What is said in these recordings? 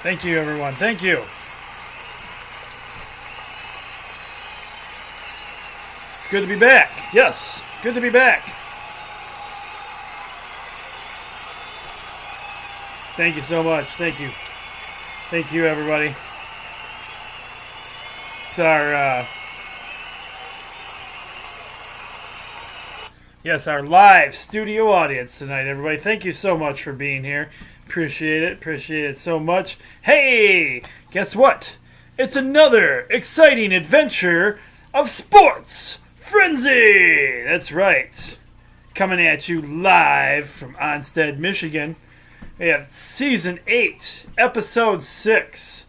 Thank you, everyone. Thank you. It's good to be back. Yes, good to be back. Thank you so much. Thank you. Thank you, everybody. It's our live studio audience tonight, everybody. Thank you so much for being here. Appreciate it. Appreciate it so much. Hey, guess what? It's another exciting adventure of Sports Frenzy. That's right. Coming at you live from Onstead, Michigan. We have Season 8, Episode 6.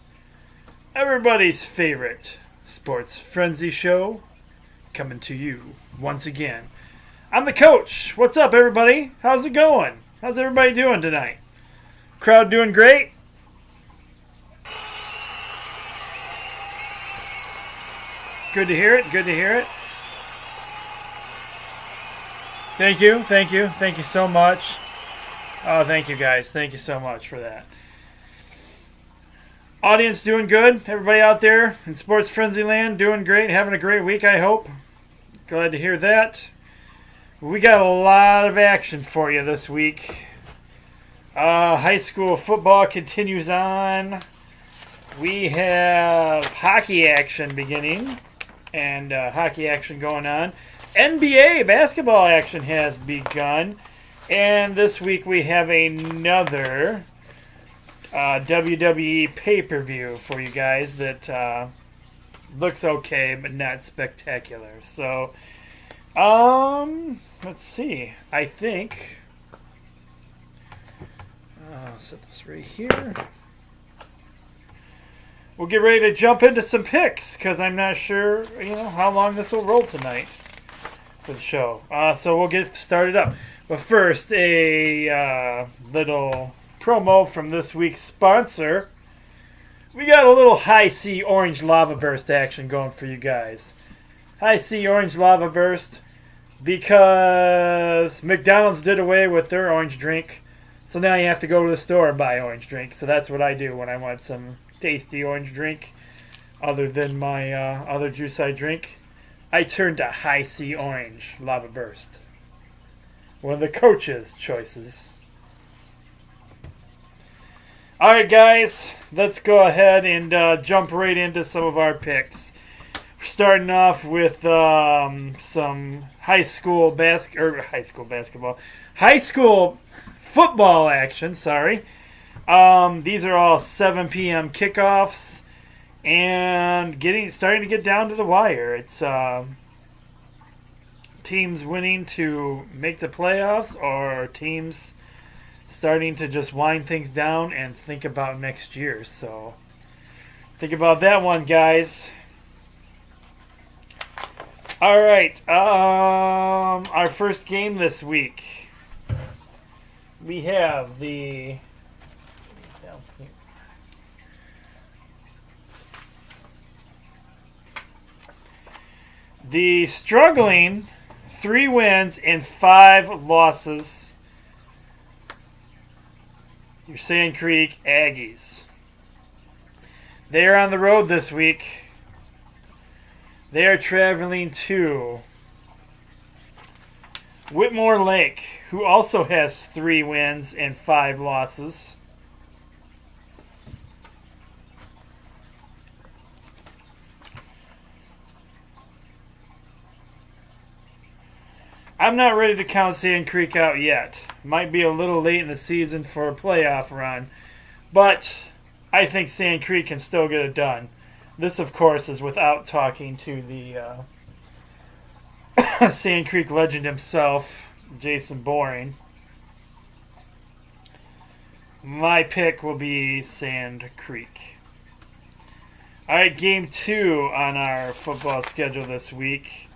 Everybody's favorite Sports Frenzy show coming to you once again. I'm the coach. What's up, everybody? How's it going? How's everybody doing tonight? Crowd doing great? Good to hear it. Good to hear it. Thank you. Thank you. Thank you so much. Oh, thank you, guys. Thank you so much for that. Audience doing good. Everybody out there in Sports Frenzy Land doing great. Having a great week, I hope. Glad to hear that. We got a lot of action for you this week. High school football continues on. We have hockey action beginning and hockey action going on. NBA basketball action has begun. And this week we have another WWE pay-per-view for you guys that looks okay but not spectacular. So, let's see. I think I'll set this right here. We'll get ready to jump into some picks because I'm not sure, how long this will roll tonight for the show. So we'll get started up. But first, a little promo from this week's sponsor. We got a little Hi-C Orange Lava Burst action going for you guys. Hi-C Orange Lava Burst because McDonald's did away with their orange drink. So now you have to go to the store and buy orange drink. So that's what I do when I want some tasty orange drink other than my other juice I drink. I turn to Hi-C Orange Lava Burst. One of the coach's choices. All right, guys, let's go ahead and jump right into some of our picks. We're starting off with some high school football action. Sorry, these are all 7 p.m. kickoffs, and starting to get down to the wire. It's teams winning to make the playoffs, or teams starting to just wind things down and think about next year. So think about that one, guys. All right, our first game this week, we have the struggling 3 wins and 5 losses, your Sand Creek Aggies. They are on the road this week. They are traveling to Whitmore Lake, who also has 3 wins and 5 losses. I'm not ready to count Sand Creek out yet. Might be a little late in the season for a playoff run, but I think Sand Creek can still get it done. This, of course, is without talking to the Sand Creek legend himself, Jason Boring. My pick will be Sand Creek. All right, game 2 on our football schedule this week.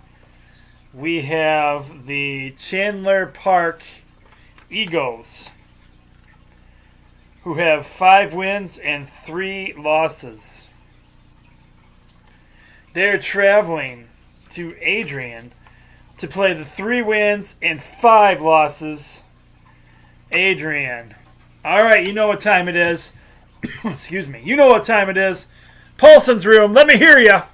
We have the Chandler Park Eagles, who have 5 wins and 3 losses. They're traveling to Adrian to play the 3 wins and 5 losses Adrian. All right, you know what time it is. Excuse me. You know what time it is. Paulson's Room. Let me hear ya.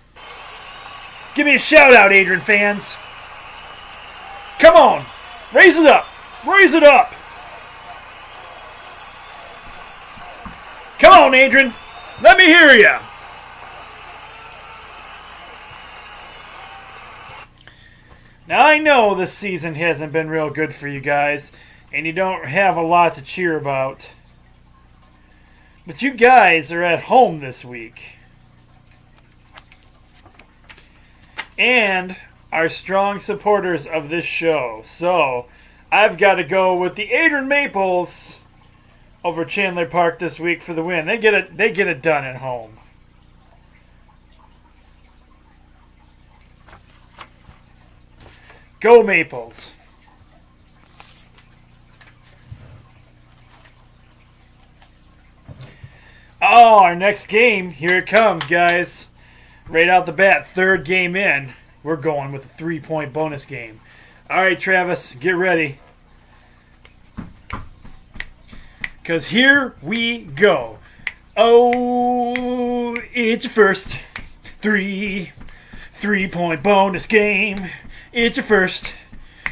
Give me a shout out, Adrian fans. Come on. Raise it up. Raise it up. Come on, Adrian. Let me hear ya. Now, I know this season hasn't been real good for you guys, and you don't have a lot to cheer about. But you guys are at home this week. And are strong supporters of this show. So, I've got to go with the Adrian Maples over Chandler Park this week for the win. They get it done at home. Go Maples. Oh, our next game. Here it comes, guys. Right out the bat, third game in. We're going with a 3-point bonus game. All right, Travis, get ready. Because here we go. Oh, it's your first three-point bonus game. It's your first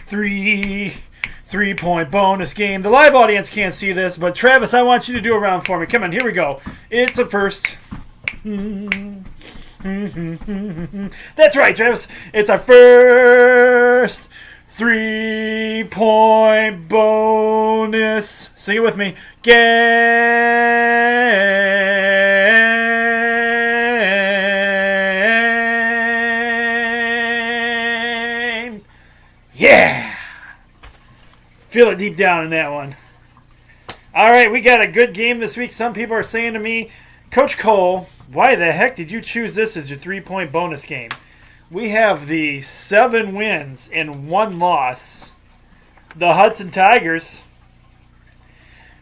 three-point bonus game. The live audience can't see this, but Travis, I want you to do a round for me. Come on, here we go. It's a first. That's right, Travis. It's our first 3-point bonus. Sing it with me. Game. Yeah. Feel it deep down in that one. All right, we got a good game this week. Some people are saying to me, Coach Cole, why the heck did you choose this as your 3-point bonus game? We have the 7 wins and 1 loss, the Hudson Tigers,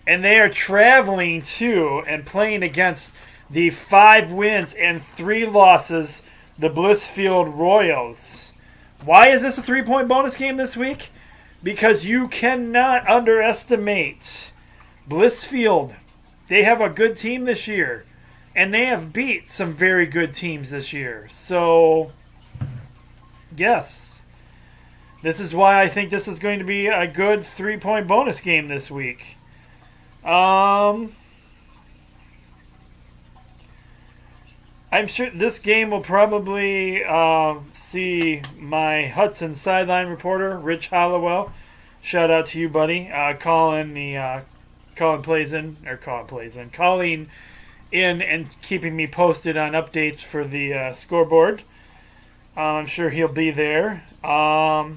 and they are traveling to and playing against the 5 wins and 3 losses, the Blissfield Royals. Why is this a 3-point bonus game this week? Because you cannot underestimate Blissfield. They have a good team this year. And they have beat some very good teams this year. So, yes. This is why I think this is going to be a good 3-point bonus game this week. I'm sure this game will probably see my Hudson sideline reporter, Rich Hollowell. Shout out to you, buddy. Calling in and keeping me posted on updates for the scoreboard. I'm sure he'll be there. But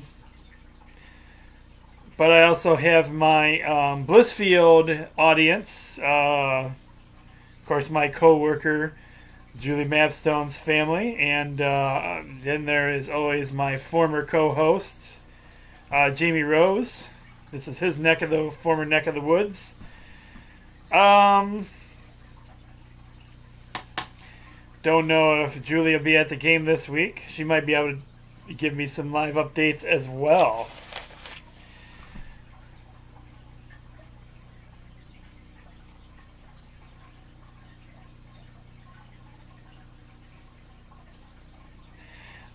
I also have my Blissfield audience. Of course, my co-worker, Julie Mapstone's family. And then there is always my former co-host, Jamie Rose. This is his former neck of the woods. Don't know if Julie will be at the game this week. She might be able to give me some live updates as well.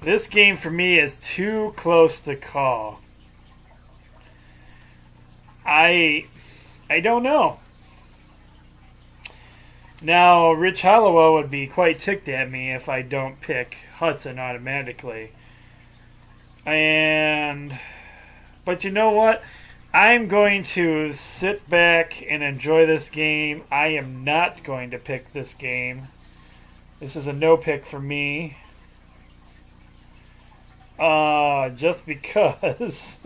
This game for me is too close to call. I don't know. Now, Rich Hollowell would be quite ticked at me if I don't pick Hudson automatically. But you know what? I'm going to sit back and enjoy this game. I am not going to pick this game. This is a no pick for me. Just because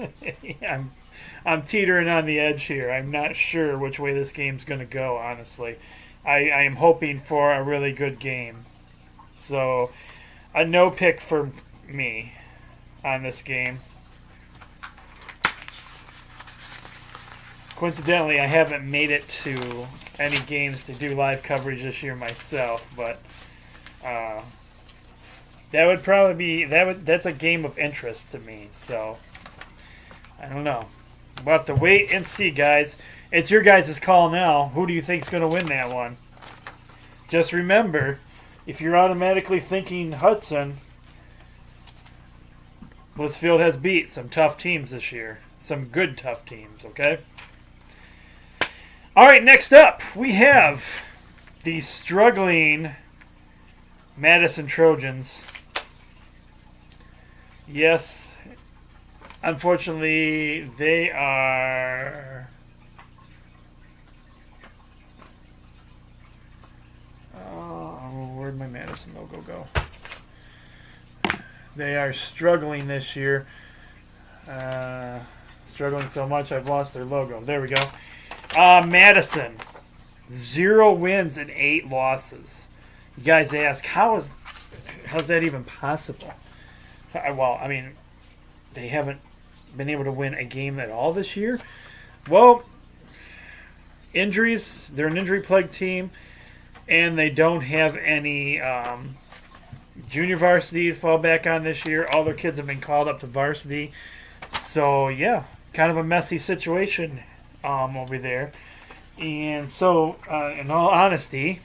I'm teetering on the edge here. I'm not sure which way this game's going to go, honestly. I am hoping for a really good game. So, a no pick for me on this game. Coincidentally, I haven't made it to any games to do live coverage this year myself, but that would probably be that's a game of interest to me. So, I don't know. We'll have to wait and see, guys. It's your guys' call now. Who do you think's going to win that one? just remember, if you're automatically thinking Hudson, Blissfield has beat some tough teams this year. Some good tough teams, okay? All right, next up, we have the struggling Madison Trojans. Yes, unfortunately, they are... where'd my Madison logo go? They are struggling this year. Struggling so much I've lost their logo. There we go. Madison, 0 wins and 8 losses. You guys ask, how's that even possible? Well, I mean, they haven't been able to win a game at all this year. Well, injuries. They're an injury-plagued team, and they don't have any junior varsity to fall back on this year. All their kids have been called up to varsity. So, yeah, kind of a messy situation over there. And so, in all honesty,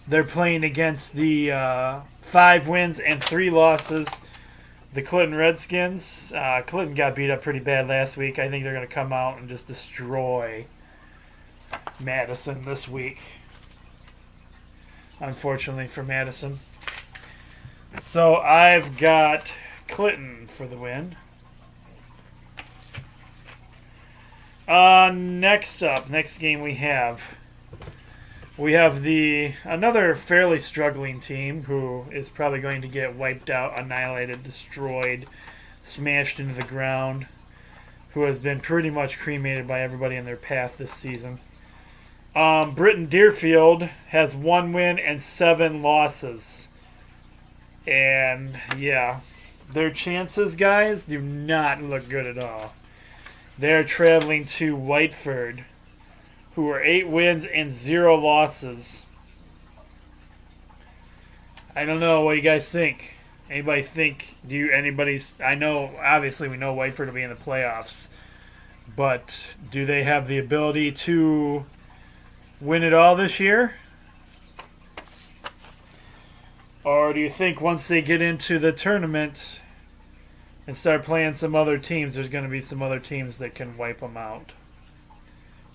they're playing against the 5 wins and 3 losses, the Clinton Redskins. Clinton got beat up pretty bad last week. I think they're going to come out and just destroy Madison this week, unfortunately for Madison. So I've got Clinton for the win. Next game we have another fairly struggling team who is probably going to get wiped out, annihilated, destroyed, smashed into the ground, who has been pretty much cremated by everybody in their path this season. Britton Deerfield has 1 win and 7 losses. And, yeah, their chances, guys, do not look good at all. They're traveling to Whiteford, who are 8 wins and 0 losses. I don't know. What do you guys think? Anybody think? I know, obviously, we know Whiteford will be in the playoffs. But do they have the ability to win it all this year? Or do you think once they get into the tournament and start playing some other teams, there's going to be some other teams that can wipe them out?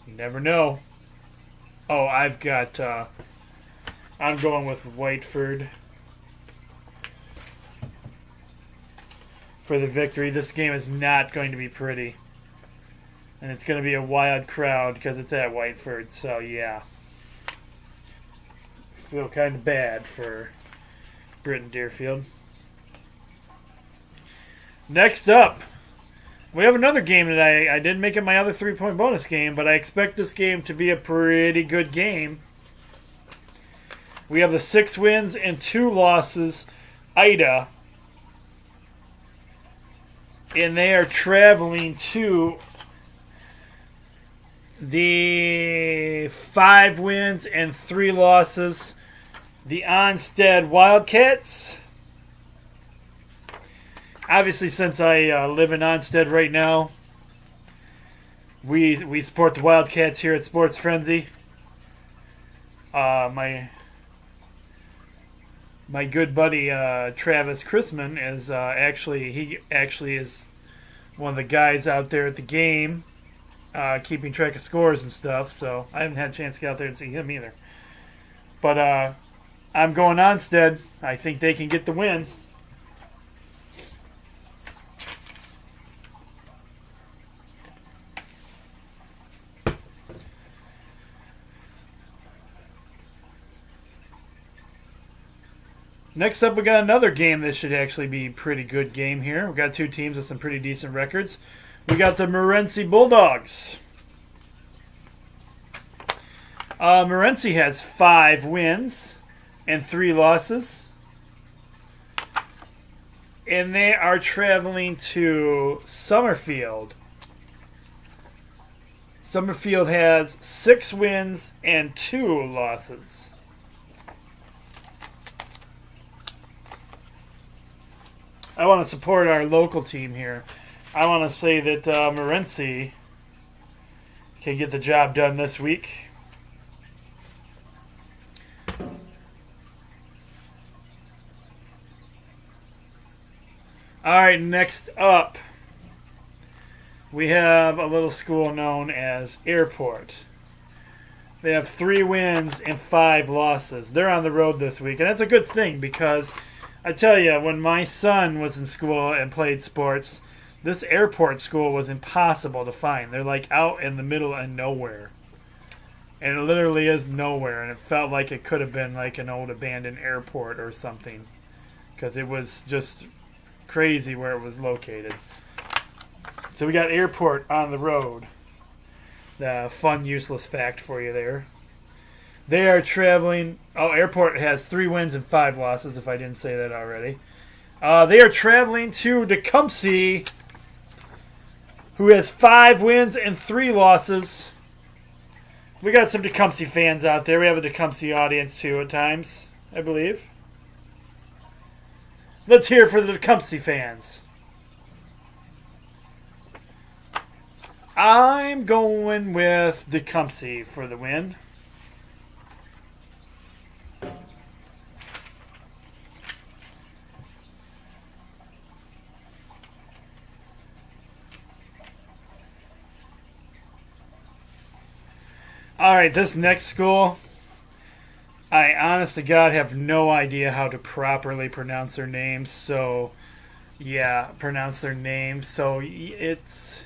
You never know. Oh, I'm going with Whiteford for the victory. This game is not going to be pretty. And it's going to be a wild crowd because it's at Whiteford. So, yeah. I feel kind of bad for Britton Deerfield. Next up, we have another game that I didn't make it my other 3-point bonus game, but I expect this game to be a pretty good game. We have the 6 wins and 2 losses, Ida. And they are traveling to the 5 wins and 3 losses, the Onstead Wildcats. Obviously, since I live in Onstead right now, we support the Wildcats here at Sports Frenzy. My good buddy Travis Chrisman is actually is one of the guys out there at the game, keeping track of scores and stuff. So I haven't had a chance to get out there and see him either. But I'm going Onstead. I think they can get the win. Next up, we got another game that should actually be a pretty good game here. We got 2 teams with some pretty decent records. We got the Morenci Bulldogs. Morenci has 5 wins and 3 losses. And they are traveling to Summerfield. Summerfield has 6 wins and 2 losses. I want to support our local team here. I want to say that Morenci can get the job done this week. All right, next up, we have a little school known as Airport. They have 3 wins and 5 losses. They're on the road this week, and that's a good thing because I tell you, when my son was in school and played sports, this Airport school was impossible to find. They're like out in the middle of nowhere. And it literally is nowhere, and it felt like it could have been like an old abandoned airport or something because it was just crazy where it was located. So we got Airport on the road. The fun, useless fact for you there. They are traveling. Oh, Airport has 3 wins and 5 losses, if I didn't say that already. They are traveling to Tecumseh, who has 5 wins and 3 losses. We got some Tecumseh fans out there. We have a Tecumseh audience, too, at times, I believe. Let's hear for the Tecumseh fans. I'm going with Tecumseh for the win. All right, this next school, I honest to God have no idea how to properly pronounce their names. So, yeah, pronounce their names. So it's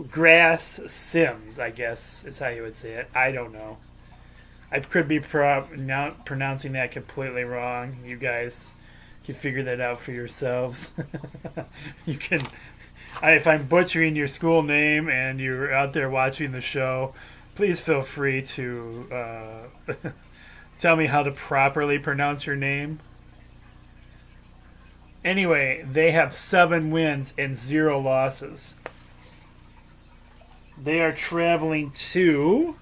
Grass Sims, I guess is how you would say it. I don't know. I could be pronouncing that completely wrong. You guys can figure that out for yourselves. You can. If I'm butchering your school name and you're out there watching the show, please feel free to tell me how to properly pronounce your name. Anyway, they have 7 wins and 0 losses. They are traveling to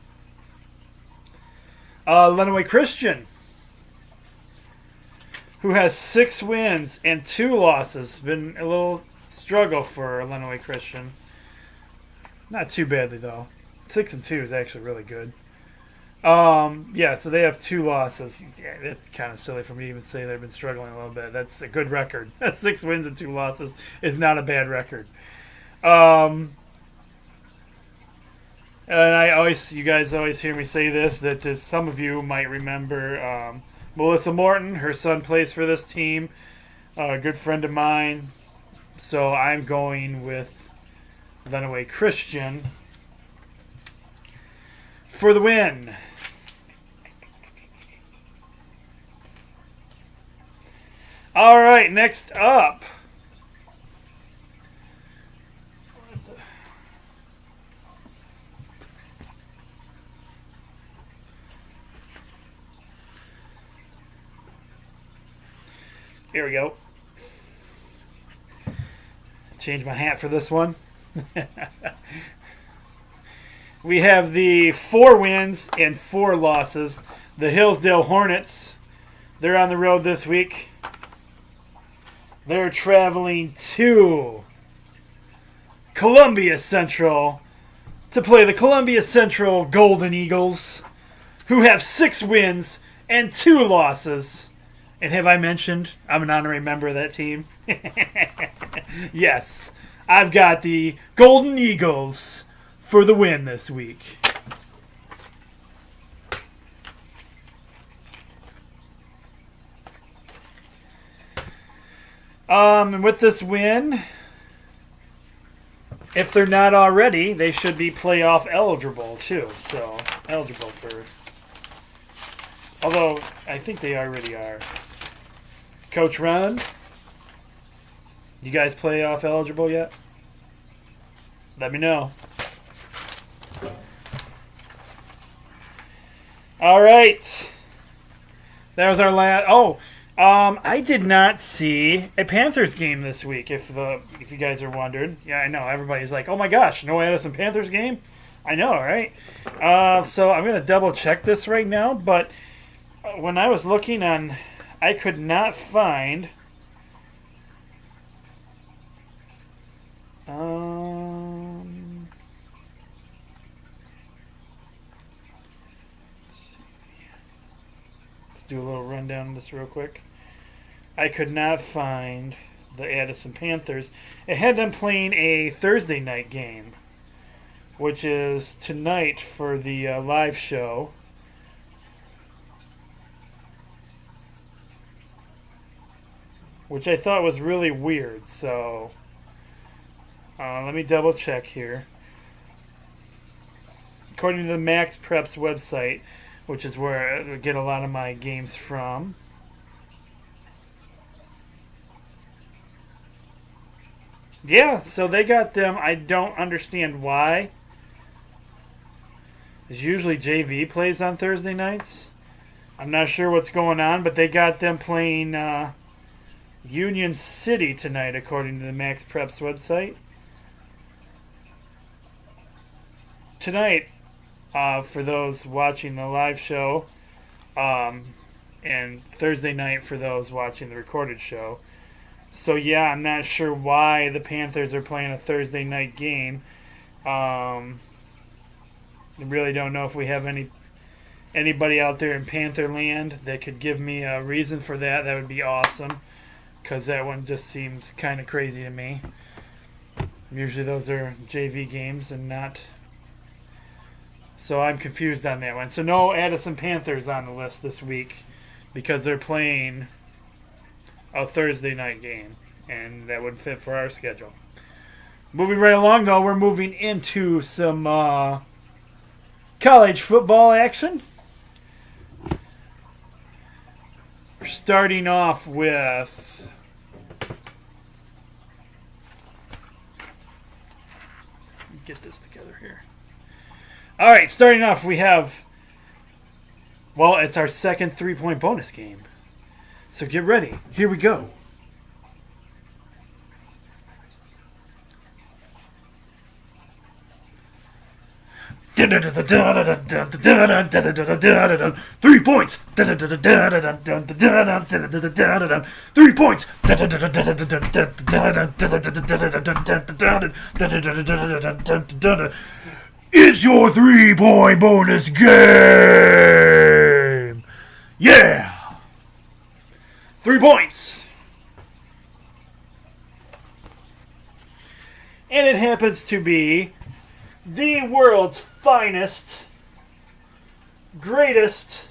Lenawee Christian, who has 6 wins and 2 losses. Been a little struggle for Lenawee Christian. Not too badly, though. 6 and 2 is actually really good. Yeah, so they have 2 losses. Yeah, it's kind of silly for me to even say they've been struggling a little bit. That's a good record. 6 wins and 2 losses is not a bad record. And you guys always hear me say this, that some of you might remember Melissa Morton. Her son plays for this team. A good friend of mine. So I'm going with Lenawee Christian for the win. All right, next up. Here we go. Change my hat for this one. We have the 4 wins and 4 losses. The Hillsdale Hornets. They're on the road this week. They're traveling to Columbia Central to play the Columbia Central Golden Eagles, who have 6 wins and 2 losses. And have I mentioned I'm an honorary member of that team? Yes, I've got the Golden Eagles for the win this week. And with this win, if they're not already, they should be playoff eligible too. So, eligible for... Although, I think they already are. Coach Ron, you guys playoff eligible yet? Let me know. All right. That was our last... Oh, I did not see a Panthers game this week, if you guys are wondering. Yeah, I know. Everybody's like, oh my gosh, no Addison Panthers game? I know, right? So I'm going to double check this right now, but when I was looking on... I could not find... do a little rundown of this real quick. I could not find the Addison Panthers. It had them playing a Thursday night game, which is tonight for the live show. Which I thought was really weird, so let me double check here. According to the Max Preps website, which is where I get a lot of my games from, yeah, so they got them. I don't understand why. Because usually JV plays on Thursday nights. I'm not sure what's going on, but they got them playing Union City tonight, according to the Max Preps website. Tonight, for those watching the live show, and Thursday night for those watching the recorded show. So yeah, I'm not sure why the Panthers are playing a Thursday night game. I really don't know if we have anybody out there in Pantherland that could give me a reason for that. That would be awesome, because that one just seems kind of crazy to me. Usually those are JV games and not... So I'm confused on that one. So no Addison Panthers on the list this week because they're playing a Thursday night game, and that would fit for our schedule. Moving right along, though, we're moving into some college football action. We're starting off with... Get this together here. All right, starting off, we have... Well, it's our second three-point bonus game. So get ready. Here we go. Three points. 3 points. It's your 3-point bonus game. Yeah. 3 points. And it happens to be the world's finest, greatest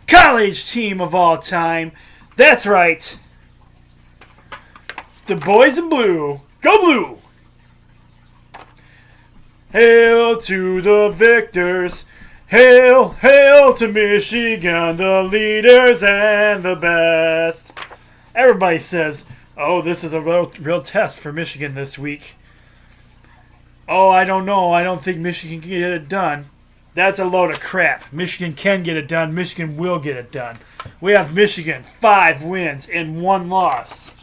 college team of all time. That's right. The boys in blue. Go blue. Hail to the victors. Hail, hail to Michigan, the leaders and the best. Everybody says, oh, this is a real test for Michigan this week. Oh, I don't know. I don't think Michigan can get it done. That's a load of crap. Michigan can get it done. Michigan will get it done. We have Michigan, 5 wins and 1 loss.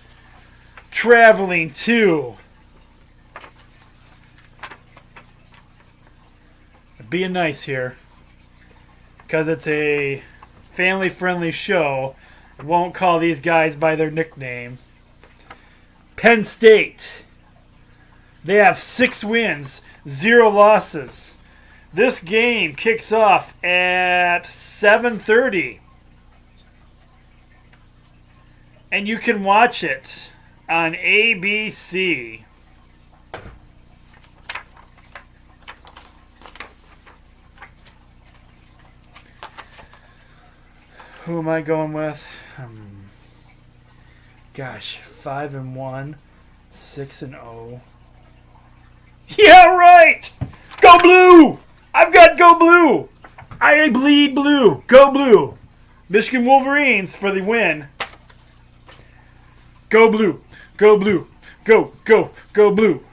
Traveling to... Being nice here, because it's a family-friendly show. I won't call these guys by their nickname. Penn State. They have 6 wins, 0 losses. This game kicks off at 7:30. And you can watch it on ABC. Who am I going with? Gosh, 5-1, 6-0. Yeah, right. Go blue. I've got go blue. I bleed blue. Go blue. Michigan Wolverines for the win. Go blue. Go blue. Go, go, go blue.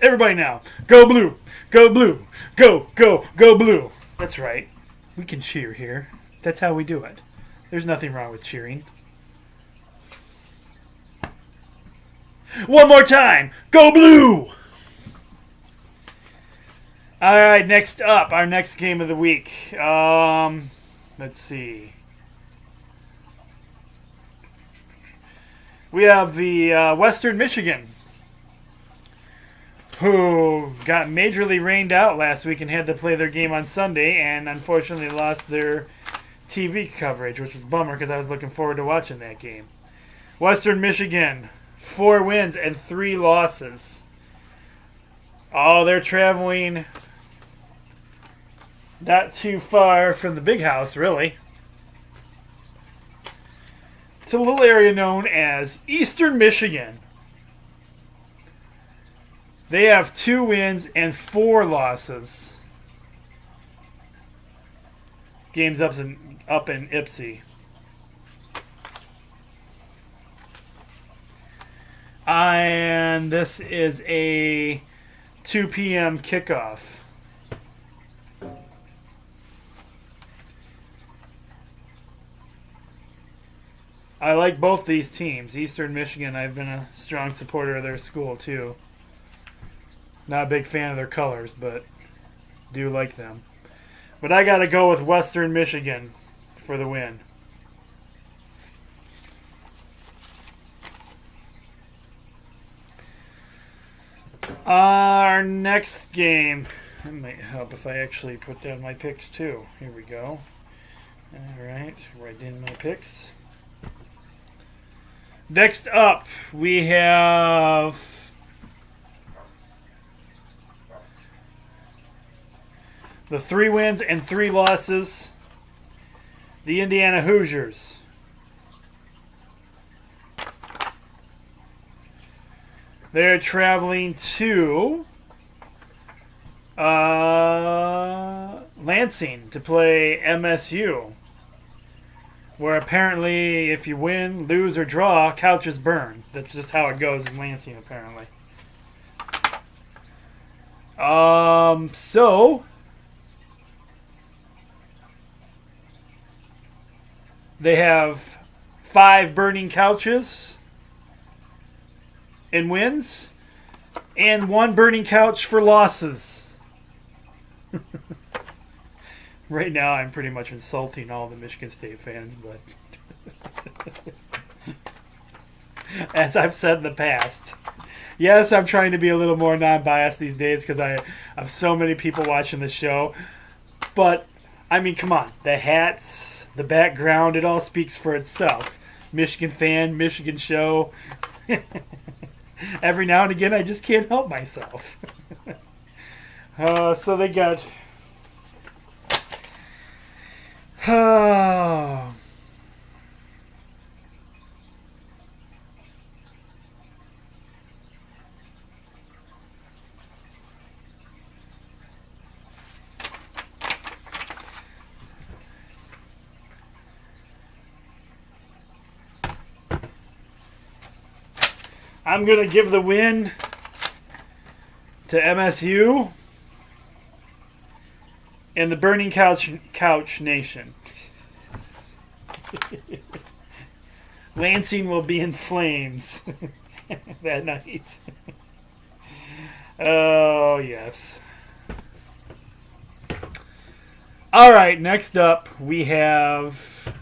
Everybody now. Go blue. Go blue. Go, go, go blue. That's right. We can cheer here. That's how we do it. There's nothing wrong with cheering. One more time. Go blue! All right, next up, our next game of the week. Let's see. We have the Western Michigan who got majorly rained out last week and had to play their game on Sunday and unfortunately lost their TV coverage, which was a bummer because I was looking forward to watching that game. Western Michigan, 4 wins and 3 losses. Oh, they're traveling not too far from the big house, really. It's a little area known as Eastern Michigan. They have 2 wins and 4 losses. Game's up in Ypsi. And this is a 2 p.m. kickoff. I like both these teams. Eastern Michigan, I've been a strong supporter of their school, too. Not a big fan of their colors, but do like them. But I got to go with Western Michigan for the win. Our next game. It might help if I actually put down my picks, too. Here we go. Alright, write in my picks. Next up, we have the 3 wins and 3 losses, the Indiana Hoosiers. They're traveling to Lansing to play MSU, where apparently if you win, lose, or draw, couches burn. That's just how it goes in Lansing, apparently. So they have 5 burning couches in wins and 1 burning couch for losses. Right now, I'm pretty much insulting all the Michigan State fans, but as I've said in the past, yes, I'm trying to be a little more non-biased these days because I have so many people watching the show. But, I mean, come on. The hats, the background, it all speaks for itself. Michigan fan, Michigan show. Every now and again, I just can't help myself. So they got... I'm going to give the win to MSU and the Burning Couch Nation. Lansing will be in flames that night. Oh, yes. All right, next up we have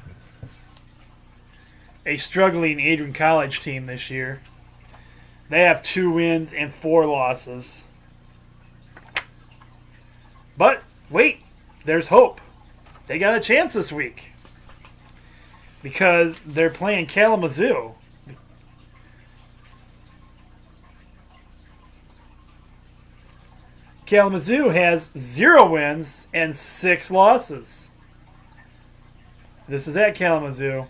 a struggling Adrian College team this year. They have 2 wins and 4 losses. But, wait, there's hope. They got a chance this week. Because they're playing Kalamazoo. Kalamazoo has 0 wins and 6 losses. This is at Kalamazoo.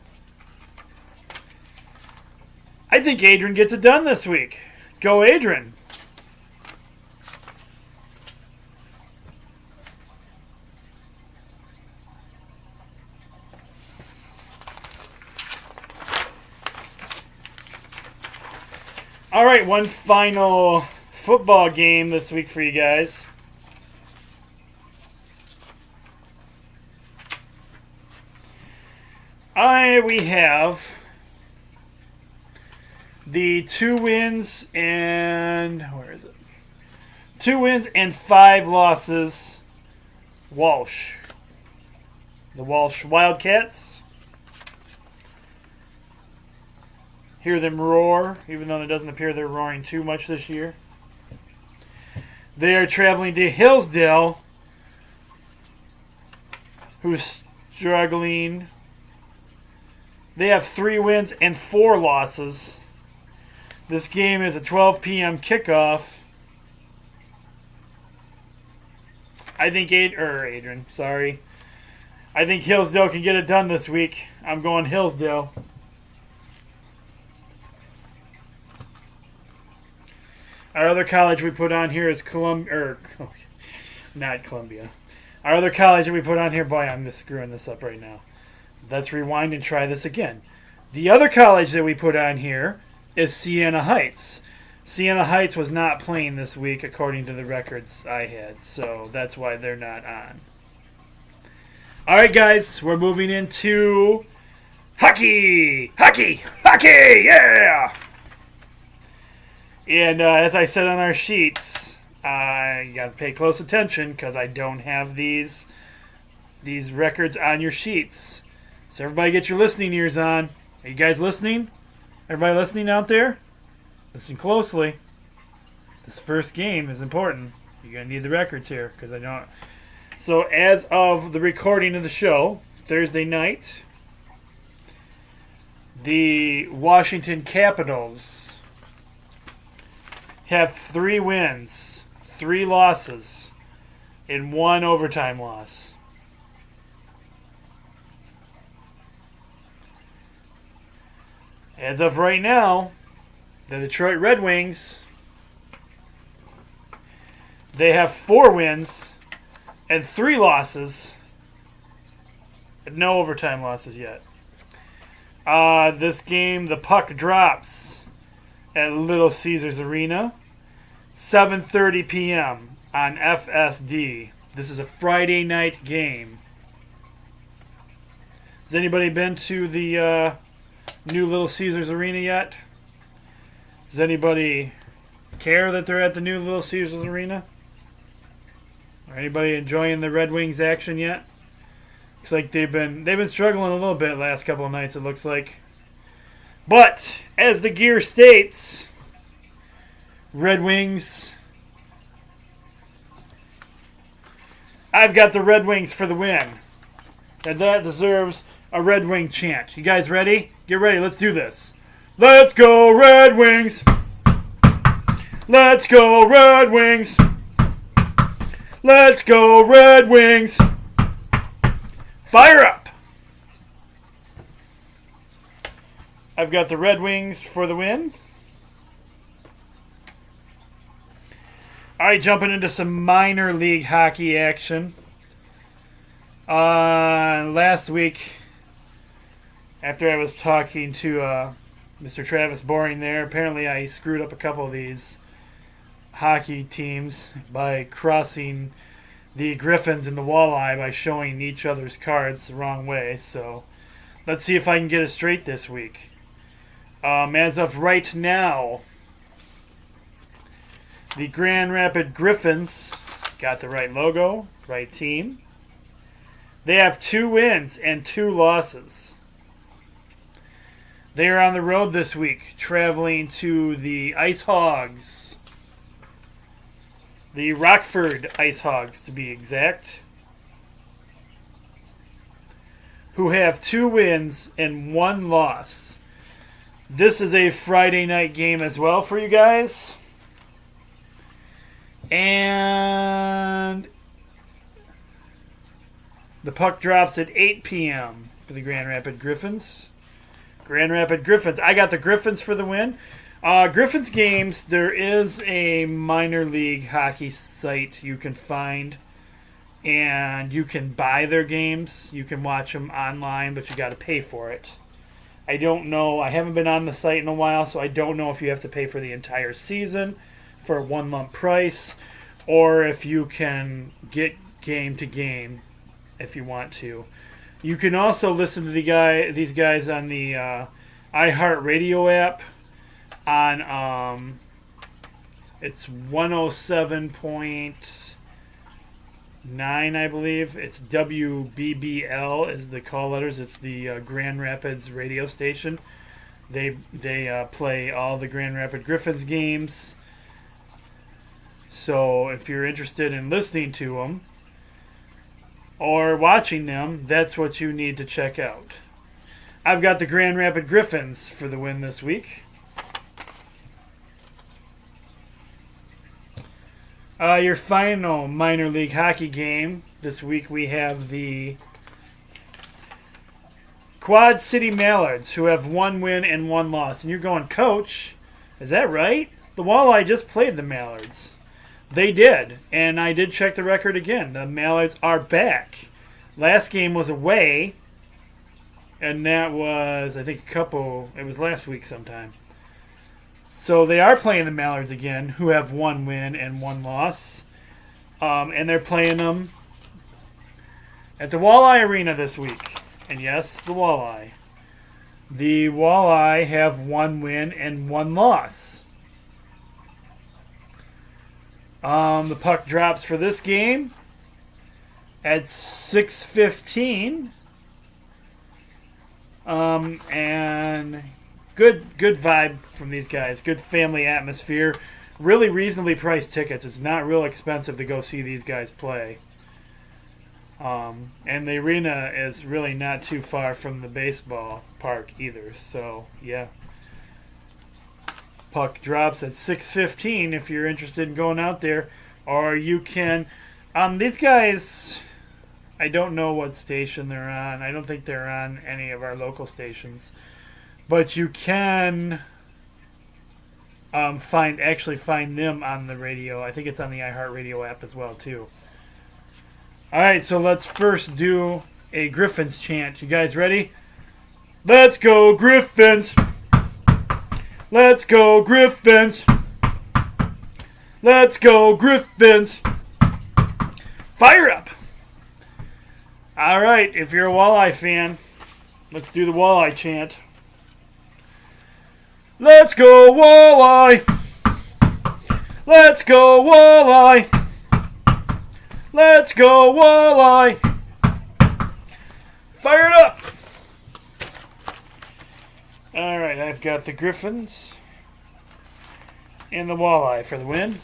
I think Adrian gets it done this week. Go Adrian. All right, one final football game this week for you guys. We have the 2 wins and where is it? 2 wins and 5 losses. Walsh. The Walsh Wildcats. Hear them roar, even though it doesn't appear they're roaring too much this year. They are traveling to Hillsdale, who's struggling. They have 3 wins and 4 losses. This game is a 12 p.m. kickoff. I think Adrian, sorry. I think Hillsdale can get it done this week. I'm going Hillsdale. Our other college we put on here is not Columbia. Our other college that we put on here, boy, I'm just screwing this up right now. Let's rewind and try this again. The other college that we put on here is Siena Heights. Siena Heights was not playing this week according to the records I had, so that's why they're not on. All right, guys, we're moving into hockey, yeah! And as I said on our sheets, you got to pay close attention because I don't have these records on your sheets. So everybody get your listening ears on. Are you guys listening? Everybody listening out there? Listen closely. This first game is important. You're going to need the records here because I don't. So as of the recording of the show, Thursday night, the Washington Capitals have 3 wins, 3 losses, and 1 overtime loss. As of right now, the Detroit Red Wings, they have 4 wins and 3 losses, and no overtime losses yet. This game, the puck drops at Little Caesars Arena, 7:30 p.m. on FSD. This is a Friday night game. Has anybody been to the new Little Caesars Arena yet? Does anybody care that they're at the new Little Caesars Arena? Or anybody enjoying the Red Wings action yet? Looks like they've been struggling a little bit last couple of nights, it looks like. But as the gear states, Red Wings. I've got the Red Wings for the win. And that deserves a Red Wing chant. You guys ready? Get ready. Let's do this. Let's go Red Wings. Let's go Red Wings. Let's go Red Wings. Fire up. I've got the Red Wings for the win. All right, jumping into some minor league hockey action. Last week, after I was talking to Mr. Travis Boring there, apparently I screwed up a couple of these hockey teams by crossing the Griffins and the Walleye by showing each other's cards the wrong way. So let's see if I can get it straight this week. As of right now, the Grand Rapids Griffins got the right logo, right team. They have 2 wins and 2 losses. They are on the road this week, traveling to the Ice Hogs. The Rockford Ice Hogs, to be exact, who have 2 wins and 1 loss. This is a Friday night game as well for you guys. And the puck drops at 8 p.m. for the Grand Rapids Griffins. Grand Rapids Griffins. I got the Griffins for the win. Griffins games, there is a minor league hockey site you can find. And you can buy their games. You can watch them online, but you got to pay for it. I don't know. I haven't been on the site in a while, so I don't know if you have to pay for the entire season for a one lump price, or if you can get game to game if you want to. You can also listen to these guys on the iHeartRadio app on it's 107.9, I believe. It's WBBL is the call letters. It's the Grand Rapids radio station. They play all the Grand Rapids Griffins games. So if you're interested in listening to them or watching them, that's what you need to check out. I've got the Grand Rapids Griffins for the win this week. Your final minor league hockey game this week, we have the Quad City Mallards, who have 1 win and 1 loss. And you're going, Coach, is that right? The Walleye just played the Mallards. They did, and I did check the record again. The Mallards are back. Last game was away, and that was, I think, it was last week sometime. So they are playing the Mallards again, who have 1 win and 1 loss. And they're playing them at the Walleye Arena this week. And yes, the Walleye. The Walleye have 1 win and 1 loss. The puck drops for this game at 6:15. And good vibe from these guys. Good family atmosphere. Really reasonably priced tickets. It's not real expensive to go see these guys play. And the arena is really not too far from the baseball park either. So, yeah. Puck drops at 6:15 if you're interested in going out there. Or you can... these guys, I don't know what station they're on. I don't think they're on any of our local stations. But you can find them on the radio. I think it's on the iHeartRadio app as well, too. All right, so let's first do a Griffins chant. You guys ready? Let's go, Griffins! Let's go, Griffins! Let's go, Griffins! Fire up! All right, if you're a Walleye fan, let's do the Walleye chant. Let's go, Walleye! Let's go, Walleye! Let's go, Walleye! Fire it up! All right, I've got the Griffins and the Walleye for the win.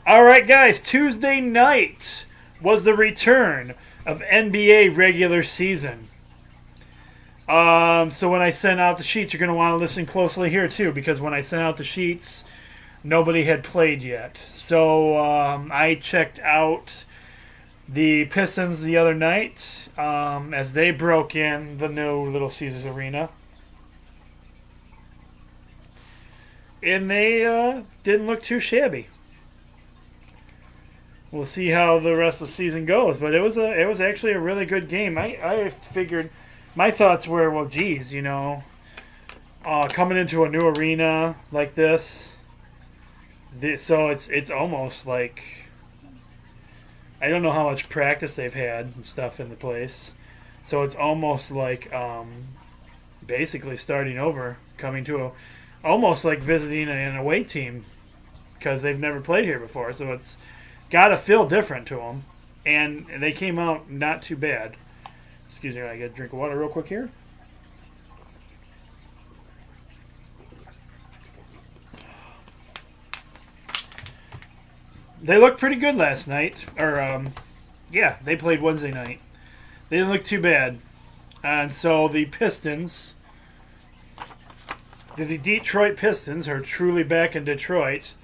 All right, guys, Tuesday night was the return of NBA regular season. So when I sent out the sheets, you're going to want to listen closely here, too, because when I sent out the sheets, nobody had played yet. So I checked out the Pistons the other night as they broke in the new Little Caesars Arena. And they didn't look too shabby. We'll see how the rest of the season goes. But it was actually a really good game. I figured... My thoughts were, well, geez, coming into a new arena like this, so it's almost like, I don't know how much practice they've had and stuff in the place, so it's almost like basically starting over, coming to almost like visiting an away team, because they've never played here before, so it's got to feel different to them, and they came out not too bad. Excuse me, I got a drink of water real quick here. They looked pretty good last night. They played Wednesday night. They didn't look too bad. And so the Detroit Pistons are truly back in Detroit.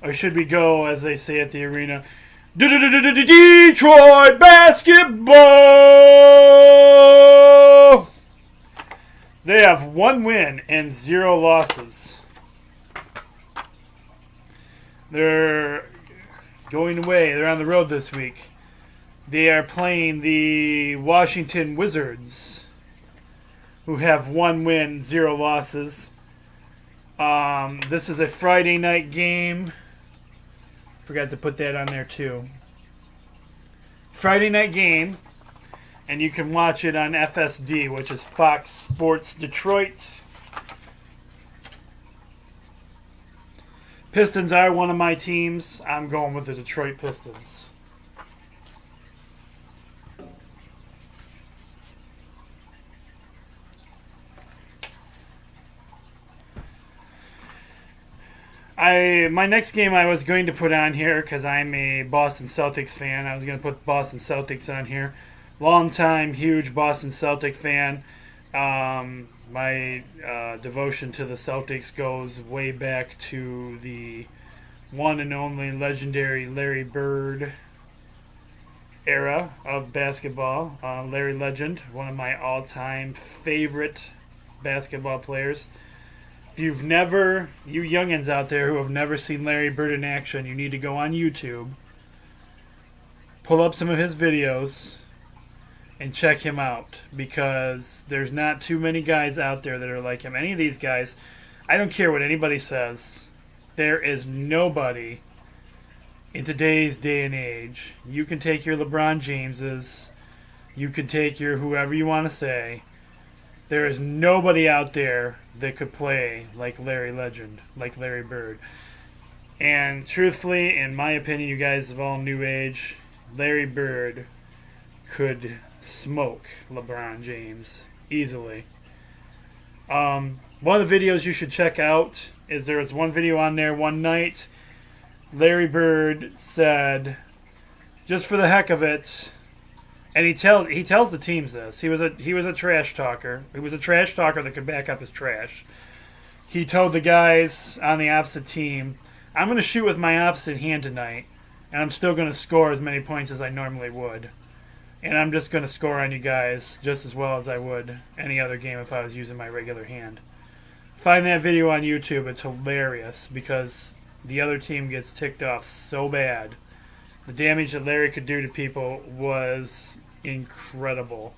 Or should we go, as they say at the arena, Detroit basketball! They have 1 win and 0 losses. They're going away. They're on the road this week. They are playing the Washington Wizards, who have 1 win, 0 losses. This is a Friday night game. Forgot to put that on there too. Friday night game, and you can watch it on FSD, which is Fox Sports Detroit. Pistons are one of my teams. I'm going with the Detroit Pistons. My next game I was going to put on here because I'm a Boston Celtics fan. I was going to put Boston Celtics on here. Long time, huge Boston Celtic fan. My devotion to the Celtics goes way back to the one and only legendary Larry Bird era of basketball. Larry Legend, one of my all-time favorite basketball players. If you youngins out there who have never seen Larry Bird in action, you need to go on YouTube, pull up some of his videos, and check him out, because there's not too many guys out there that are like him. Any of these guys, I don't care what anybody says, there is nobody in today's day and age. You can take your LeBron Jameses, you can take your whoever you want to say. There is nobody out there that could play like Larry Legend, like Larry Bird. And truthfully, in my opinion, you guys of all new age, Larry Bird could smoke LeBron James easily. One of the videos you should check out is there was one video on there one night. Larry Bird said, just for the heck of it, and he tells the teams this. He was a trash talker. He was a trash talker that could back up his trash. He told the guys on the opposite team, I'm going to shoot with my opposite hand tonight, and I'm still going to score as many points as I normally would. And I'm just going to score on you guys just as well as I would any other game if I was using my regular hand. Find that video on YouTube. It's hilarious because the other team gets ticked off so bad. The damage that Larry could do to people was incredible.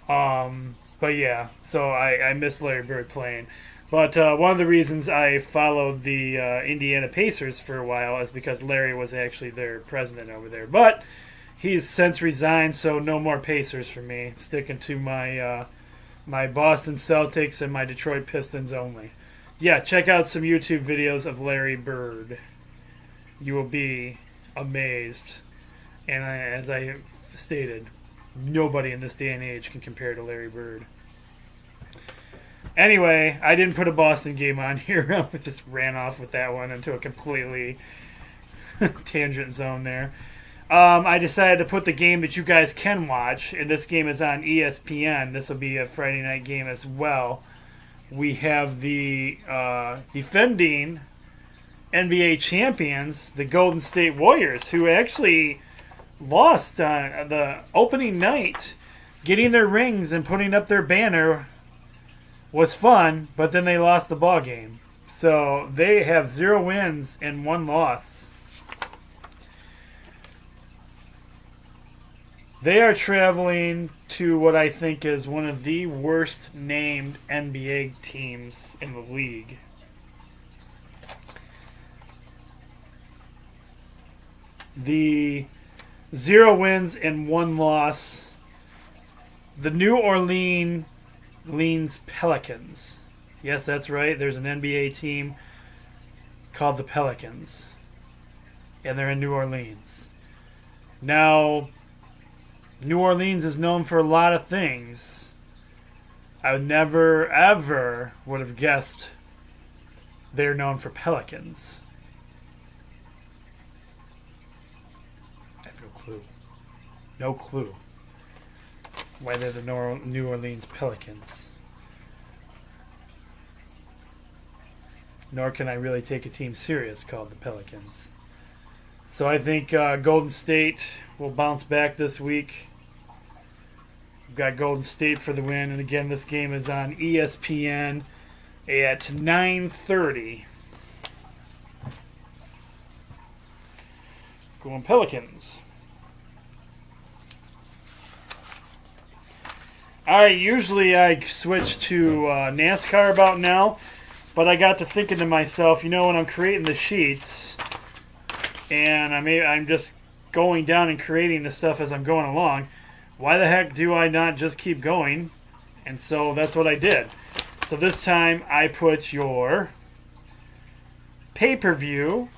But yeah, so I miss Larry Bird playing. But one of the reasons I followed the Indiana Pacers for a while is because Larry was actually their president over there. But he's since resigned, so no more Pacers for me. Sticking to my my Boston Celtics and my Detroit Pistons only. Yeah, check out some YouTube videos of Larry Bird. You will be amazed. And as I stated, nobody in this day and age can compare to Larry Bird. Anyway, I didn't put a Boston game on here. I just ran off with that one into a completely tangent zone there. I decided to put the game that you guys can watch, and this game is on ESPN. This will be a Friday night game as well. We have the defending NBA champions, the Golden State Warriors, who actually lost on the opening night. Getting their rings and putting up their banner was fun, but then they lost the ball game. So they have 0 wins and 1 loss. They are traveling to what I think is one of the worst named NBA teams in the league. The 0 wins and 1 loss. The New Orleans Pelicans. Yes, that's right. There's an NBA team called the Pelicans. And they're in New Orleans. Now, New Orleans is known for a lot of things. I would never, ever would have guessed they're known for pelicans. I have no clue. No clue why they're the New Orleans Pelicans. Nor can I really take a team serious called the Pelicans. So I think Golden State will bounce back this week. We've got Golden State for the win. And again, this game is on ESPN at 9:30. Going Pelicans. Usually I switch to NASCAR about now. But I got to thinking to myself, when I'm creating the sheets, and I'm just going down and creating the stuff as I'm going along, why the heck do I not just keep going? And so that's what I did. So this time I put your pay-per-view,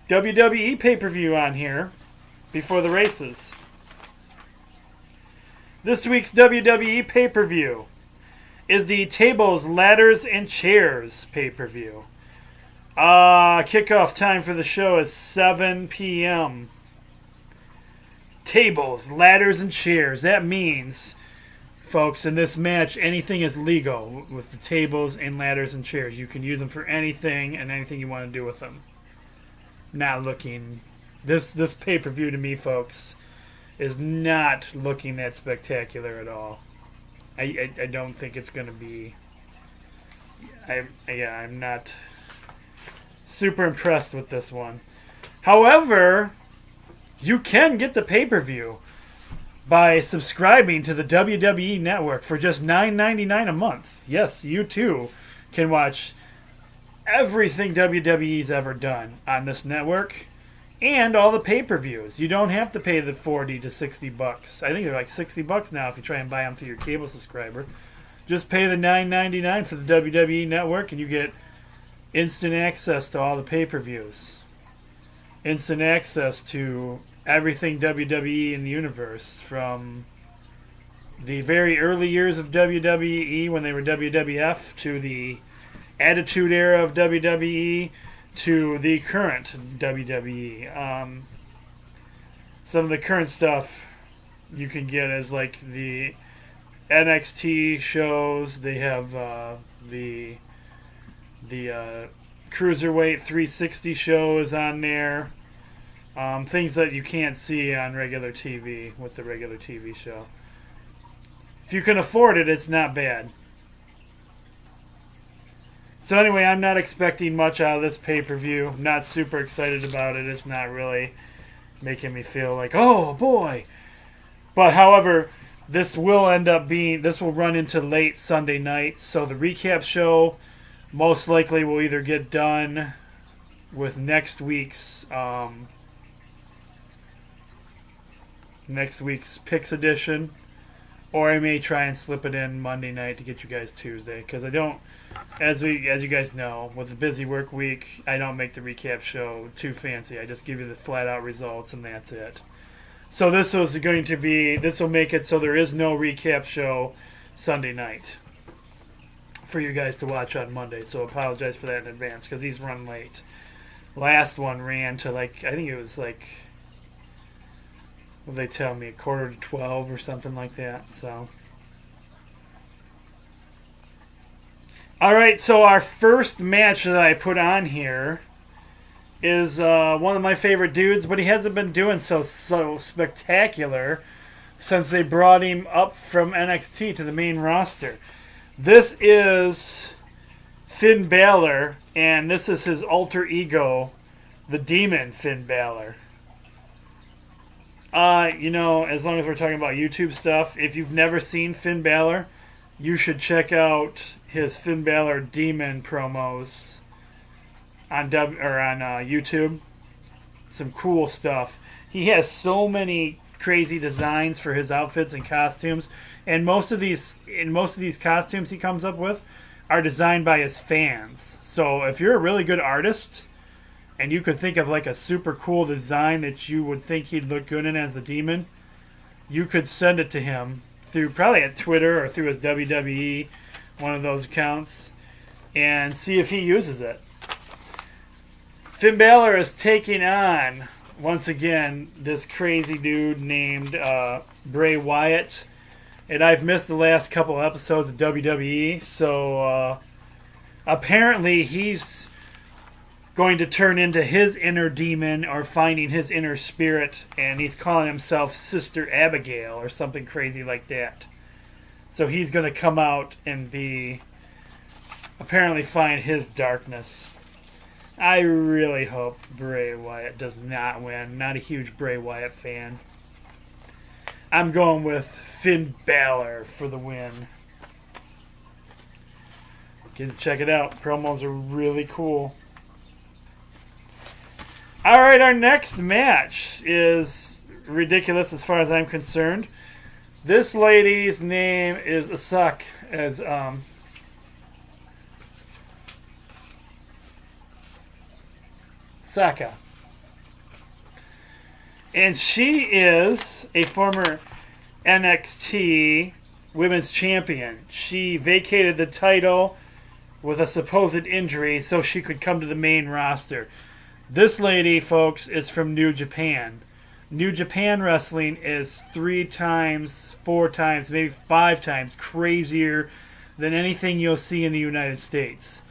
WWE pay-per-view on here before the races. This week's WWE pay-per-view is the Tables, Ladders, and Chairs pay-per-view. Kickoff time for the show is 7 p.m. Tables, ladders, and chairs. That means, folks, in this match, anything is legal with the tables and ladders and chairs. You can use them for anything and anything you want to do with them. Not looking... This pay-per-view to me, folks, is not looking that spectacular at all. I don't think it's going to be... I'm not super impressed with this one. However, you can get the pay-per-view by subscribing to the WWE Network for just $9.99 a month. Yes, you too can watch everything WWE's ever done on this network and all the pay-per-views. You don't have to pay the $40 to $60. I think they're like $60 now if you try and buy them through your cable subscriber. Just pay the $9.99 for the WWE Network and you get instant access to all the pay-per-views. Instant access to everything WWE in the universe, from the very early years of WWE when they were WWF to the Attitude Era of WWE to the current WWE. Some of the current stuff you can get as like the NXT shows. They have the Cruiserweight 360 show is on there. Things that you can't see on regular TV with the regular TV show. If you can afford it, it's not bad. So anyway, I'm not expecting much out of this pay-per-view. I'm not super excited about it. It's not really making me feel like, oh boy. But however, this will run into late Sunday night. So the recap show most likely will either get done with next week's picks edition, or I may try and slip it in Monday night to get you guys Tuesday, because I don't, as you guys know, with a busy work week, I don't make the recap show too fancy. I just give you the flat out results and that's it. So this will make it so there is no recap show Sunday night for you guys to watch on Monday. So apologize for that in advance, because he's run late. Last one ran to I think it was what they tell me, 11:45 or something like that. So, all right. So our first match that I put on here is one of my favorite dudes, but he hasn't been doing so spectacular since they brought him up from NXT to the main roster. This is Finn Balor, and this is his alter ego, the Demon Finn Balor. As long as we're talking about YouTube stuff, if you've never seen Finn Balor, you should check out his Finn Balor Demon promos on YouTube. Some cool stuff. He has so many crazy designs for his outfits and costumes, and most of these costumes he comes up with are designed by his fans. So if you're a really good artist and you could think of a super cool design that you would think he'd look good in as the Demon, you could send it to him through probably at Twitter or through his WWE, one of those accounts, and see if he uses it. Finn Balor is taking on, once again, this crazy dude named Bray Wyatt. And I've missed the last couple episodes of WWE, so apparently he's going to turn into his inner demon or finding his inner spirit, and he's calling himself Sister Abigail or something crazy like that. So he's going to come out and apparently find his darkness. I really hope Bray Wyatt does not win. Not a huge Bray Wyatt fan. I'm going with Finn Balor for the win. Get to check it out. Promos are really cool. Alright, our next match is ridiculous as far as I'm concerned. This lady's name is Saka. And she is a former NXT women's champion. She vacated the title with a supposed injury so she could come to the main roster. This lady, folks, is from New Japan. New Japan Wrestling is 3 times, 4 times, maybe 5 times crazier than anything you'll see in the United States.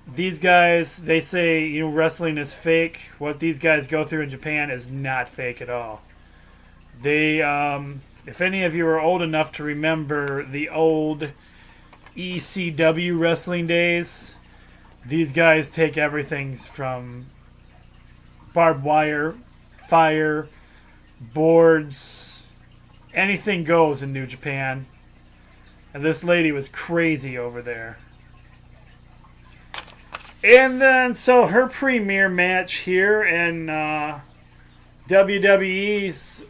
These guys, they say, wrestling is fake. What these guys go through in Japan is not fake at all. They, if any of you are old enough to remember the old ECW wrestling days, these guys take everything from barbed wire, fire, boards, anything goes in New Japan. And this lady was crazy over there. And then, so her premiere match here in WWE's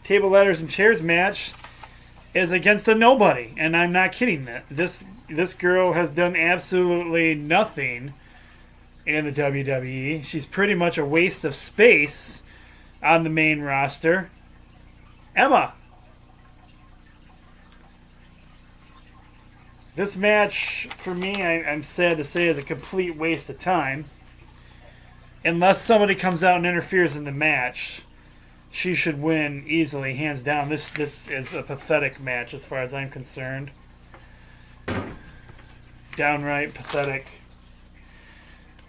Table, Ladders, and Chairs match is against a nobody. And I'm not kidding. This girl has done absolutely nothing in the WWE. She's pretty much a waste of space on the main roster. Emma. This match, for me, I'm sad to say, is a complete waste of time. Unless somebody comes out and interferes in the match, she should win easily, hands down. This is a pathetic match as far as I'm concerned. Downright pathetic.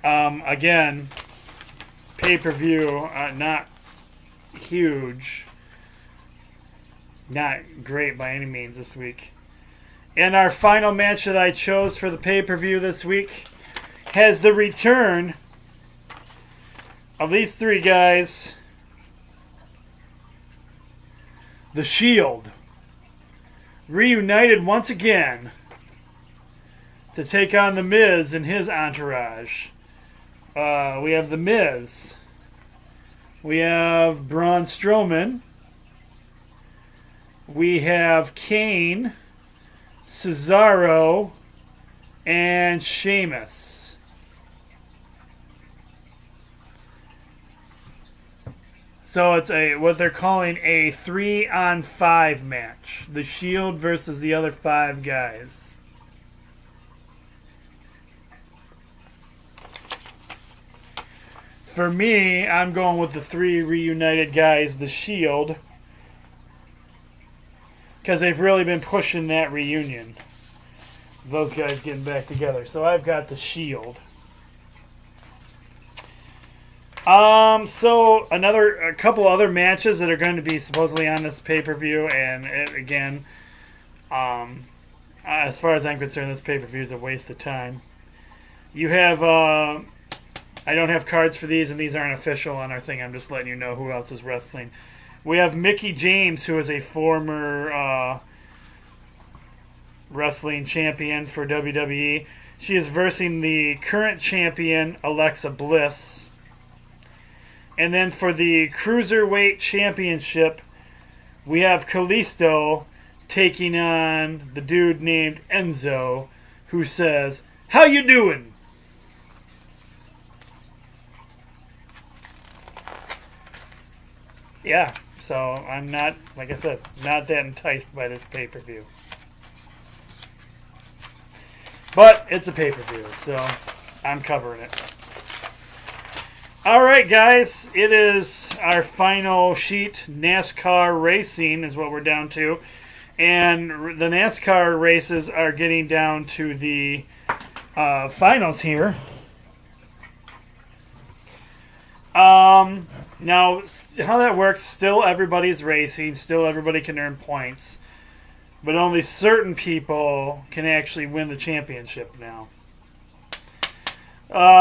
Again, pay-per-view, not huge. Not great by any means this week. And our final match that I chose for the pay-per-view this week has the return of these 3 guys. The Shield. Reunited once again to take on The Miz and his entourage. We have The Miz. We have Braun Strowman. We have Kane, Cesaro, and Sheamus. So it's what they're calling a 3-on-5 match. The Shield versus the other 5 guys. For me, I'm going with the 3 reunited guys, the Shield, because they've really been pushing that reunion. Those guys getting back together. So I've got the Shield. So a couple other matches that are going to be supposedly on this pay-per-view, and again, as far as I'm concerned, this pay-per-view is a waste of time. You have, I don't have cards for these, and these aren't official on our thing. I'm just letting you know who else is wrestling. We have Mickie James, who is a former wrestling champion for WWE. She is versing the current champion, Alexa Bliss. And then for the Cruiserweight Championship, we have Kalisto taking on the dude named Enzo, who says, "How you doing?" Yeah. So I'm not, like I said, not that enticed by this pay-per-view. But it's a pay-per-view, so I'm covering it. All right, guys, it is our final sheet. NASCAR racing is what we're down to. And the NASCAR races are getting down to the finals here. Now, how that works, still everybody's racing, still everybody can earn points, but only certain people can actually win the championship now.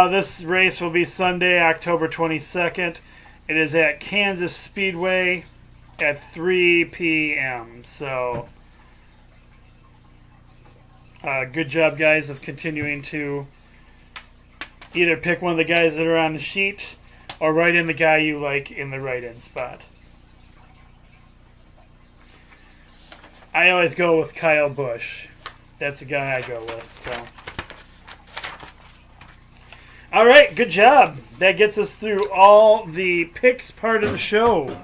This race will be Sunday, October 22nd. It is at Kansas Speedway at 3 p.m. So, good job, guys, of continuing to either pick one of the guys that are on the sheet or write in the guy you like in the write-in spot. I always go with Kyle Busch. That's the guy I go with. So, all right, good job. That gets us through all the picks part of the show.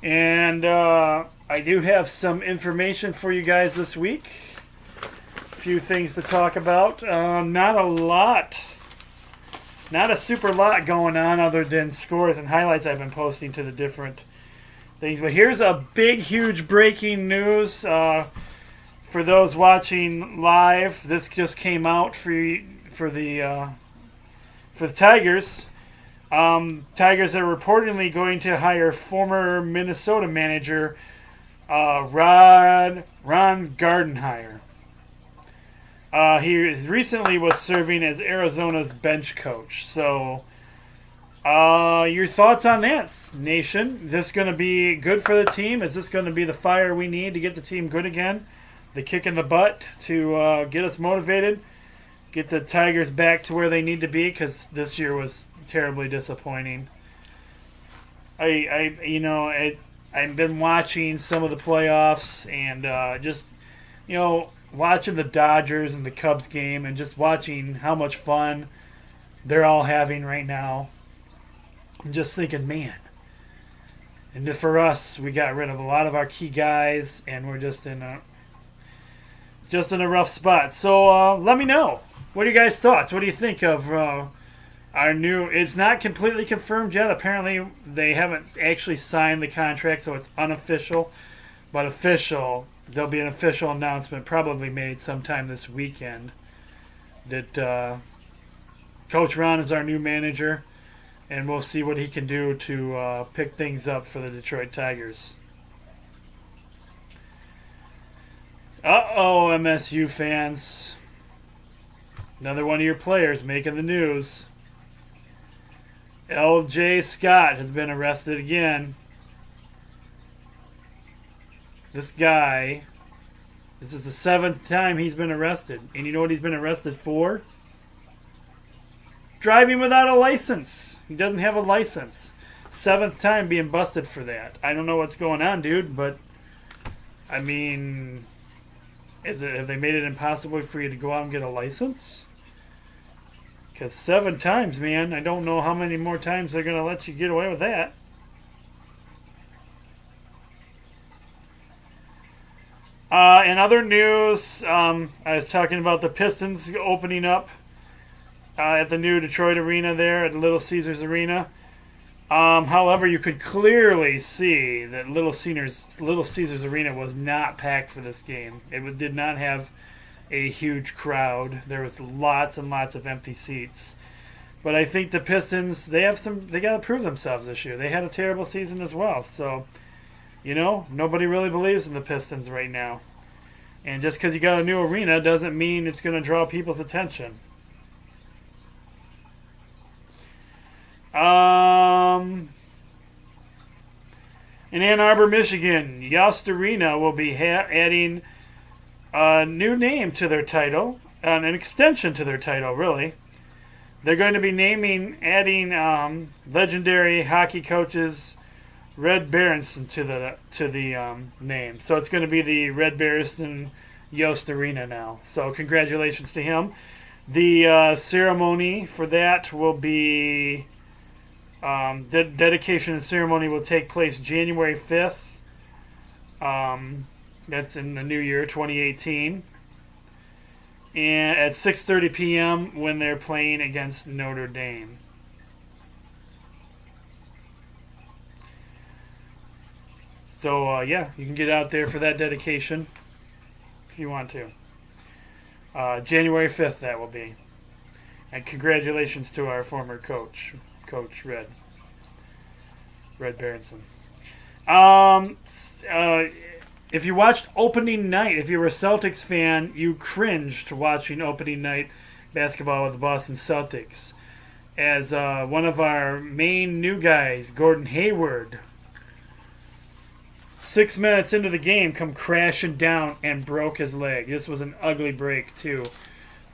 And I do have some information for you guys this week. A few things to talk about. Not a lot. Not a super lot going on other than scores and highlights I've been posting to the different things. But here's a big, huge breaking news. For those watching live, this just came out for the Tigers. Tigers are reportedly going to hire former Minnesota manager Ron Gardenhire. He recently was serving as Arizona's bench coach. So, your thoughts on that, nation? Is this going to be good for the team? Is this going to be the fire we need to get the team good again? The kick in the butt to get us motivated? Get the Tigers back to where they need to be? Because this year was terribly disappointing. I've been watching some of the playoffs and just, watching the Dodgers and the Cubs game and just watching how much fun they're all having right now. I'm just thinking, man. And for us, we got rid of a lot of our key guys, and we're just in a rough spot. So let me know. What are you guys' thoughts? What do you think of our new? It's not completely confirmed yet. Apparently, they haven't actually signed the contract, so it's unofficial. But official. There'll be an official announcement probably made sometime this weekend that Coach Ron is our new manager, and we'll see what he can do to pick things up for the Detroit Tigers. Uh-oh, MSU fans. Another one of your players making the news. L.J. Scott has been arrested again. This guy, this is the 7th time he's been arrested. And you know what he's been arrested for? Driving without a license. He doesn't have a license. 7th time being busted for that. I don't know what's going on, dude, but I mean, have they made it impossible for you to go out and get a license? Because 7 times, man, I don't know how many more times they're going to let you get away with that. In other news, I was talking about the Pistons opening up at the new Detroit Arena there at Little Caesars Arena. However, you could clearly see that Little Caesars Arena was not packed for this game. It did not have a huge crowd. There was lots and lots of empty seats. But I think the Pistons, they got to prove themselves this year. They had a terrible season as well. So, nobody really believes in the Pistons right now. And just because you got a new arena doesn't mean it's going to draw people's attention. In Ann Arbor, Michigan, Yost Arena will be adding a new name to their title, an extension to their title, really. They're going to be adding legendary hockey coaches Red Berenson to the name. So it's going to be the Red Berenson Yost Arena now. So congratulations to him. The ceremony for that will be dedication and ceremony will take place January 5th. That's in the new year, 2018. And at 6:30 p.m. when they're playing against Notre Dame. So, you can get out there for that dedication if you want to. January 5th, that will be. And congratulations to our former coach, Coach Red Berenson. If you watched opening night, if you were a Celtics fan, you cringed watching opening night basketball with the Boston Celtics. As one of our main new guys, Gordon Hayward, 6 minutes into the game, come crashing down and broke his leg. This was an ugly break, too.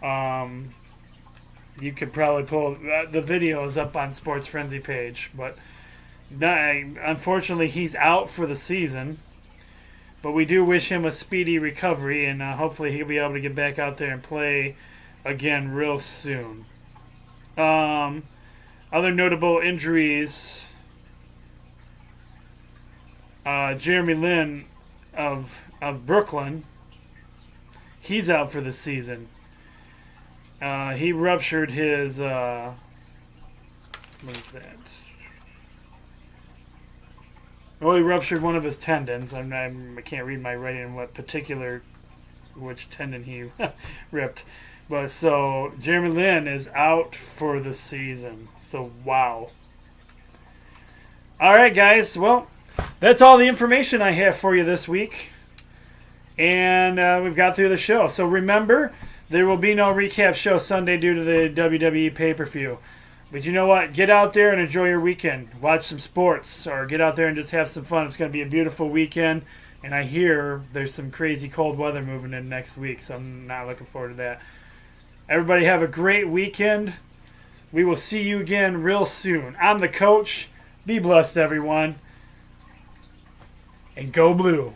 You could probably pull... the video is up on Sports Frenzy page. But unfortunately, he's out for the season. But we do wish him a speedy recovery, and hopefully he'll be able to get back out there and play again real soon. Other notable injuries... Jeremy Lin of Brooklyn. He's out for the season. He ruptured his what is that? Well, he ruptured one of his tendons. I can't read my writing in which tendon he ripped. But so Jeremy Lin is out for the season. So wow. All right, guys. Well, that's all the information I have for you this week. And we've got through the show. So remember, there will be no recap show Sunday due to the WWE pay-per-view. But you know what? Get out there and enjoy your weekend. Watch some sports or get out there and just have some fun. It's going to be a beautiful weekend. And I hear there's some crazy cold weather moving in next week, so I'm not looking forward to that. Everybody have a great weekend. We will see you again real soon. I'm the coach. Be blessed, everyone. And go blue.